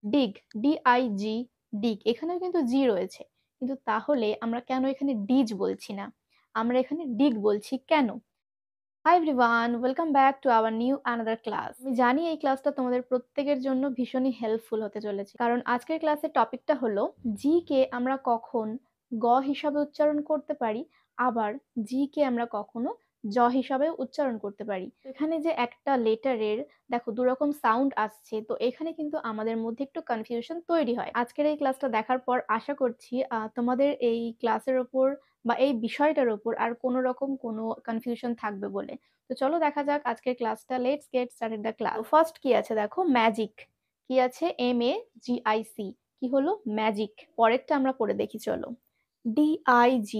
ডিগ, DIG, ডিগ, এখানেও কিন্তু জি রয়েছে। কিন্তু তাহলে আমরা কেন এখানে ডিজ বলছি না? আমরা এখানে ডিগ বলছি কেন? Hi everyone, welcome back to our new another class. আমি জানি এই ক্লাসটা তোমাদের প্রত্যেকের জন্য ভীষণই হেল্পফুল হতে চলেছে। কারণ আজকের ক্লাসের টপিকটা হলো জি কে আমরা কখন গ হিসাবে উচ্চারণ করতে পারি, আবার জি কে আমরা কখনো জ হিসাবে উচ্চারণ করতে পারি। তো এখানে যে একটা লেটারের দেখো দুরকম সাউন্ড আসছে, তো এখানে কিন্তু আমাদের মধ্যে একটু কনফিউশন তৈরি হয়। আজকের এই ক্লাসটা দেখার পর আশা করছি তোমাদের এই ক্লাসের ওপর বা এই বিষয়টার উপর আর কোনো রকম কোনো কনফিউশন থাকবে বলে। তো চলো দেখা যাক আজকের ক্লাসটা। Let's get started the class. First কি আছে দেখো, ম্যাজিক। কি আছে? MAGIC। কি হলো? ম্যাজিক। পরেরটা আমরা পড়ে দেখি চলো। DIG,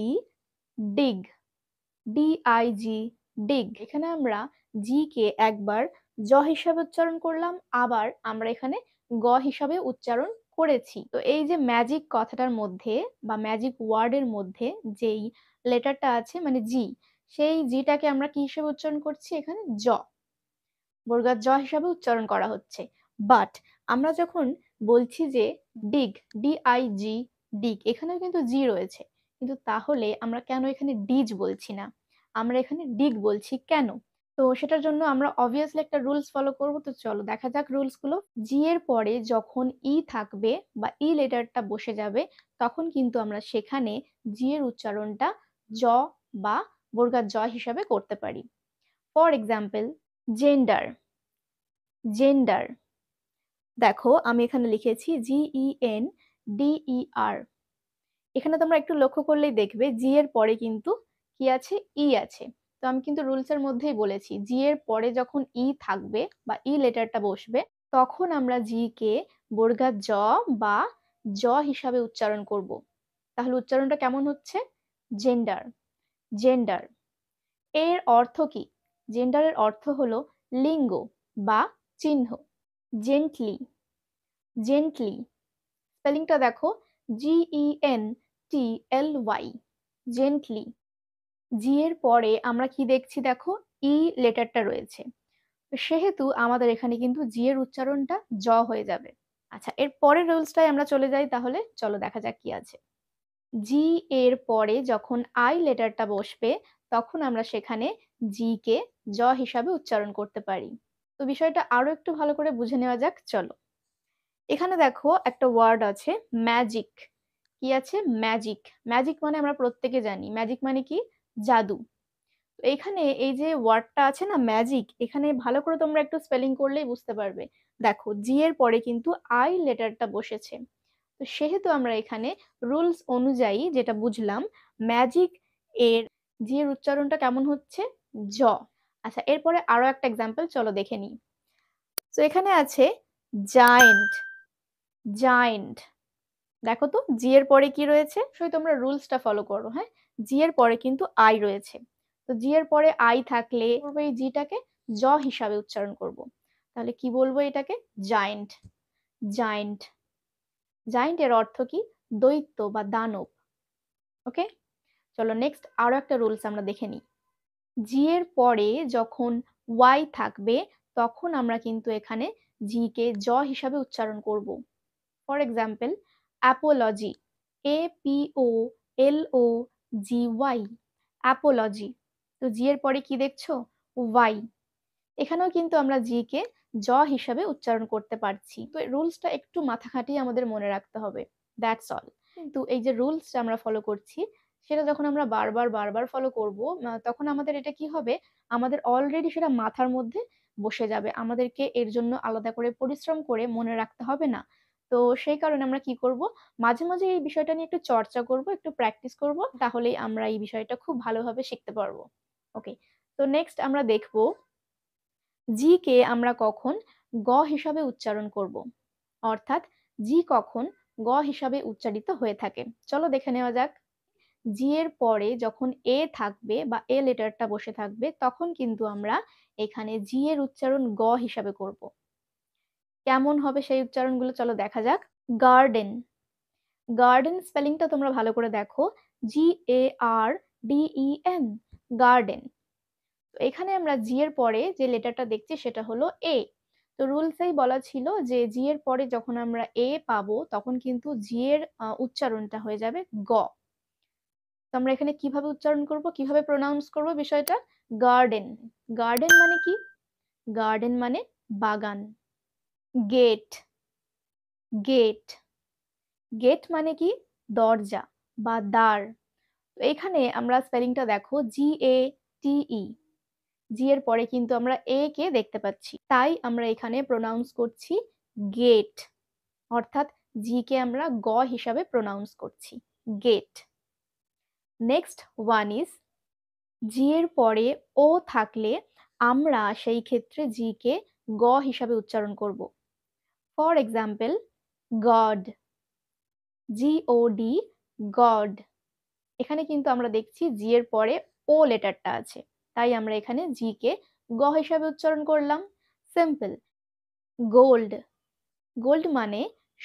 ডিগ, DIG, ডিগ। এখানে আমরা জি কে একবার জ হিসাবে উচ্চারণ করলাম, আবার আমরা এখানে গ হিসাবে উচ্চারণ করেছি। তো এই যে ম্যাজিক কথাটার মধ্যে বা ম্যাজিক ওয়ার্ডের মধ্যে যেই লেটারটা আছে মানে জি, সেই জিটাকে আমরা কি হিসেবে উচ্চারণ করছি? এখানে জ, বর্গাৎ জ হিসাবে উচ্চারণ করা হচ্ছে। বাট আমরা যখন বলছি যে ডিগ, DIG, ডিগ, এখানেও কিন্তু জি রয়েছে। কিন্তু তাহলে আমরা কেন এখানে ডিজ বলছি না? আমরা এখানে ডিগ বলছি কেন? তো সেটার জন্য আমরা অবভিয়াসলি একটা রুলস ফলো করব। তো চলো দেখা যাক রুলস গুলো। জি এর পরে যখন ই থাকবে বা ই লেটারটা বসে যাবে, তখন কিন্তু আমরা সেখানে জি এর উচ্চারণটা জ বা বর্গাৎ জ হিসাবে করতে পারি। For example, gender, gender. দেখো আমি এখানে লিখেছি GENDER। এখানে তোমরা একটু লক্ষ্য করলেই দেখবে জি এর পরে কিন্তু কি আছে? ই আছে। তো আমি কিন্তু রুলস এর মধ্যেই বলেছি জি এর পরে যখন ই থাকবে বা ই লেটারটা বসবে, তখন আমরা জি কে বর্গাৎ জ বা জ হিসাবে উচ্চারণ করব। তাহলে উচ্চারণটা কেমন হচ্ছে? Gender, gender. এর অর্থ কি? জেন্ডারের অর্থ হলো লিঙ্গ বা চিহ্ন। Gently, gently. স্পেলিংটা দেখো, GENTLY, জেন্টলি। জি এর পরে আমরা কি দেখছি দেখো, ই লেটারটা রয়েছে। সেহেতু আমাদের এখানে কিন্তু জি এর উচ্চারণটা জ হয়ে যাবে। আচ্ছা, এর পরের রুলসটাই আমরা চলে যাই, তাহলে চলো দেখা যাক কি আছে। জি এর পরে যখন আই লেটারটা বসবে, তখন আমরা সেখানে জি কে জ হিসাবে উচ্চারণ করতে পারি। তো বিষয়টা আরো একটু ভালো করে বুঝে নেওয়া যাক চলো। এখানে দেখো একটা ওয়ার্ড আছে ম্যাজিক। কি আছে? ম্যাজিক। ম্যাজিক মানে আমরা প্রত্যেকে জানি ম্যাজিক মানে কি? জাদু। তো এখানে এই যে ওয়ার্ডটা আছে না ম্যাজিক, এখানে ভালো করে তোমরা একটু স্পেলিং করলেই বুঝতে পারবে। দেখো জি এর পরে কিন্তু আই লেটারটা বসেছে। তো সেহেতু আমরা এখানে রুলস অনুযায়ী যেটা বুঝলাম, ম্যাজিক এর জি এর উচ্চারণটা কেমন হচ্ছে? জ। আচ্ছা, এরপরে আরো একটা এক্সাম্পল চলো দেখে নিই। তো এখানে আছে জায়েন্ট, জায়েন্ট। দেখো তো জি এর পরে কি রয়েছে? সেই তোমরা রুলসটা ফলো করো, হ্যাঁ। জি এর পরে কিন্তু আই রয়েছে। তো জি এর পরে আই থাকলে করবো এই জিটাকে জ হিসাবে উচ্চারণ করব। তাহলে কি বলবো এটাকে? Giant, giant. জায়েন্ট এর অর্থ কি? দৈত্য বা দানব। ওকে, চলো নেক্সট আরো একটা রুলস আমরা দেখে নিই। জি এর পরে যখন ওয়াই থাকবে, তখন আমরা কিন্তু এখানে জি কে জ হিসাবে উচ্চারণ করব। For example, Apology, APOLOGY, Apology. তো জি এর পরে কি দেখছো? ওয়াই। এখানেও কিন্তু আমরা জি কে জ হিসাবে উচ্চারণ করতে পারছি। তো এই রুলসটা একটু মাথা খাটিয়ে আমাদের মনে রাখতে হবে, দ্যাটস অল। কিন্তু এই যে রুলসটা আমরা ফলো করছি, সেটা যখন আমরা বারবার বারবার ফলো করব, তখন আমাদের এটা কি হবে? আমাদের অলরেডি সেটা মাথার মধ্যে বসে যাবে। আমাদেরকে এর জন্য আলাদা করে পরিশ্রম করে মনে রাখতে হবে না। তো সেই কারণে আমরা কি করব? মাঝে মাঝে এই বিষয়টা নিয়ে একটু চর্চা করব, একটু প্র্যাকটিস করব, তাহলেই আমরা এই বিষয়টা খুব ভালোভাবে শিখতে পারবো। ওকে, তো নেক্সট আমরা দেখব জি কে আমরা কখন গ হিসাবে উচ্চারণ করব, অর্থাৎ জি কখন গ হিসাবে উচ্চারিত হয়ে থাকে। চলো দেখে নেওয়া যাক। জি এর পরে যখন এ থাকবে বা এ লেটারটা বসে থাকবে, তখন কিন্তু আমরা এখানে জি এর উচ্চারণ গ হিসাবে করব। কেমন হবে সেই উচ্চারণগুলো চলো দেখা যাক। গার্ডেন, গার্ডেন স্পেলিংটা তোমরা ভালো করে দেখো, GARDEN, গার্ডেন। তো এখানে আমরা জি এর পরে যে লেটারটা দেখছি সেটা হলো এ। তো রুলসেই বলা ছিল যে জি এর পরে যখন আমরা এ পাবো তখন কিন্তু জি এর উচ্চারণটা হয়ে যাবে গ। তো আমরা এখানে কিভাবে উচ্চারণ করব, কিভাবে প্রোনাউন্স করব বিষয়টা? গার্ডেন। গার্ডেন মানে কি? গার্ডেন মানে বাগান। গেট, গেট, গেট মানে কি? দরজা বা দ্বার। তো এখানে আমরা স্পেলিংটা দেখো GATE। জি এর পরে কিন্তু আমরা এ কে দেখতে পাচ্ছি, তাই আমরা এখানে প্রোনাউন্স করছি গেট, অর্থাৎ জি কে আমরা গ হিসাবে প্রোনাউন্স করছি, গেট। নেক্সট ওয়ান ইজ জি এর পরে ও থাকলে আমরা সেই ক্ষেত্রে জি কে গ হিসাবে উচ্চারণ করব। For example, god, GOD, god. এখানে কিন্তু আমরা দেখছি জি এর পরে ও লেটারটা আছে, তাই আমরা এখানে জি কে গ হিসাবে উচ্চারণ করলাম। সিম্পল। গোল্ড, গোল্ড মানে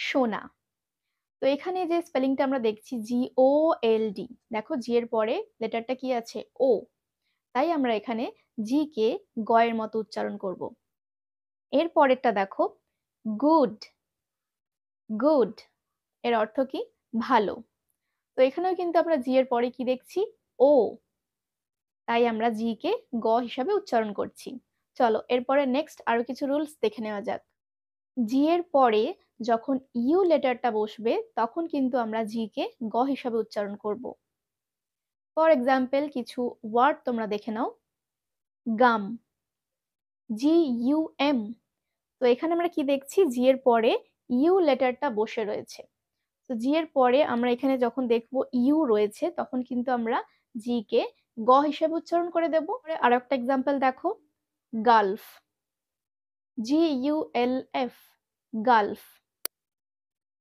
সোনা। তো এখানে যে স্পেলিংটা আমরা দেখছি GOLD, দেখো জি এর পরে লেটারটা কি আছে? ও, তাই আমরা এখানে জি কে গ এর মতো উচ্চারণ করব। এর পরেরটা দেখো, গুড, গুড এর অর্থ কি? ভালো। তো এখানেও কিন্তু আমরা জি এর পরে কি দেখছি? ও, তাই আমরা জি কে গ হিসাবে উচ্চারণ করছি। চলো এরপরে নেক্সট আরো কিছু রুলস দেখে নেওয়া যাক। জি এর পরে যখন ইউ লেটারটা বসবে তখন কিন্তু আমরা জি কে গ হিসাবে উচ্চারণ করব। ফর এক্সাম্পল কিছু ওয়ার্ড তোমরা দেখে নাও। গাম, GUM। তো এখানে আমরা কি দেখছি? জি এর পরে ইউ লেটারটা বসে রয়েছে। তো জি এর পরে আমরা এখানে যখন দেখব ইউ রয়েছে তখন কিন্তু আমরা জি কে গ হিসেবে উচ্চারণ করে দেব। আরো একটা এক্সাম্পল দেখো, গালফ, GULF, গালফ।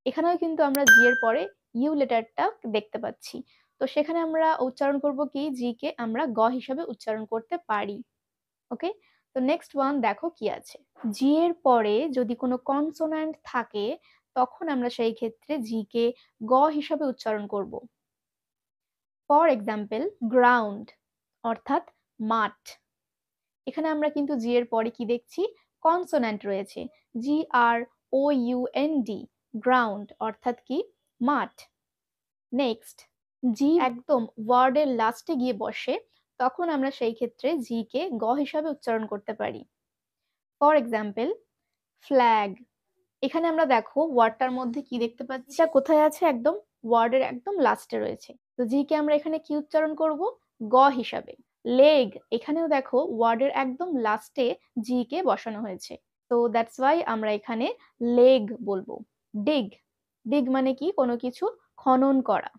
এখানেও কিন্তু আমরা জি এর পরে ইউ লেটারটা দেখতে পাচ্ছি। তো সেখানে আমরা উচ্চারণ করব কি? জি কে আমরা গ হিসাবে উচ্চারণ করতে পারি। ওকে? তো নেক্সট ওয়ান দেখো কি আছে। জি এর পরে যদি কোনো কনসোন্যান্ট থাকে তখন আমরা সেই ক্ষেত্রে জি কে গ হিসাবে উচ্চারণ করব। ফর এক্সাম্পল, গ্রাউন্ড অর্থাৎ মাঠ। এখানে আমরা কিন্তু জি এর পরে কি দেখছি? কনসোন্যান্ট রয়েছে, GROUND, গ্রাউন্ড অর্থাৎ কি? মাঠ। নেক্সট, জি একদম ওয়ার্ডের লাস্টে গিয়ে বসে তখন আমরা সেই ক্ষেত্রে জি কে গ হিসাবে উচ্চারণ করতে পারি। For example, flag. এখানে আমরা দেখো ওয়ার্ডটার মধ্যে কি দেখতে পাচ্ছি? এটা কোথায় আছে? একদম ওয়ার্ডের একদম লাস্টে রয়েছে। তো জি কে আমরা এখানে কি উচ্চারণ করব? গ হিসাবে। লেগ, এখানেও দেখো ওয়ার্ডের একদম লাস্টে জি কে বসানো হয়েছে। তো দ্যাটস ওয়াই আমরা এখানে লেগ বলবো। ডিগ, ডিগ মানে কি? কোনো কিছু খনন করা।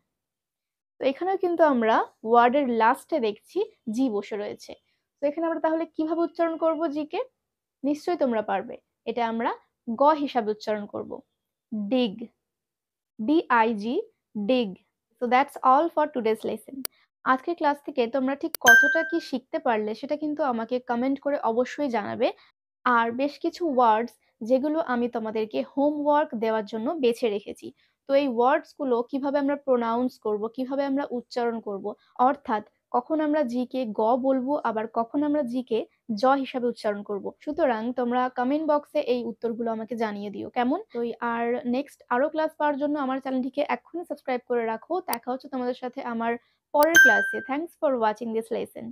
তো এখানেও কিন্তু আমরা ওয়ার্ডের লাস্টে দেখছি জি বসে রয়েছে। তো এখানে আমরা তাহলে কিভাবে উচ্চারণ করব জি কে? নিশ্চয়ই তোমরা পারবে। এটা আমরা গ হিসাবে উচ্চারণ করব। Dig, DIG, dig. So that's all for today's lesson. আজকের ক্লাস থেকে তোমরা ঠিক কতটা কি শিখতে পারলে সেটা কিন্তু আমাকে কমেন্ট করে অবশ্যই জানাবে। আর বেশ কিছু ওয়ার্ডস যেগুলো আমি তোমাদেরকে হোমওয়ার্ক দেওয়ার জন্য বেছে রেখেছি। তো এই ওয়ার্ডস গুলো কিভাবে আমরা প্রোনাউন্স করব, কিভাবে আমরা উচ্চারণ করব, অর্থাৎ কখন আমরা জি কে গ বলবো আবার কখন আমরা জি কে জ হিসাবে উচ্চারণ করব। সুতরাং তোমরা কমেন্ট বক্সে এই উত্তরগুলো আমাকে জানিয়ে দিও। কেমন? তো আর নেক্সট আরো ক্লাস পাওয়ার জন্য আমার চ্যানেলটিকে এক্ষুনি সাবস্ক্রাইব করে রাখো। দেখা হচ্ছে তোমাদের সাথে আমার পরের ক্লাসে। Thanks for watching this lesson.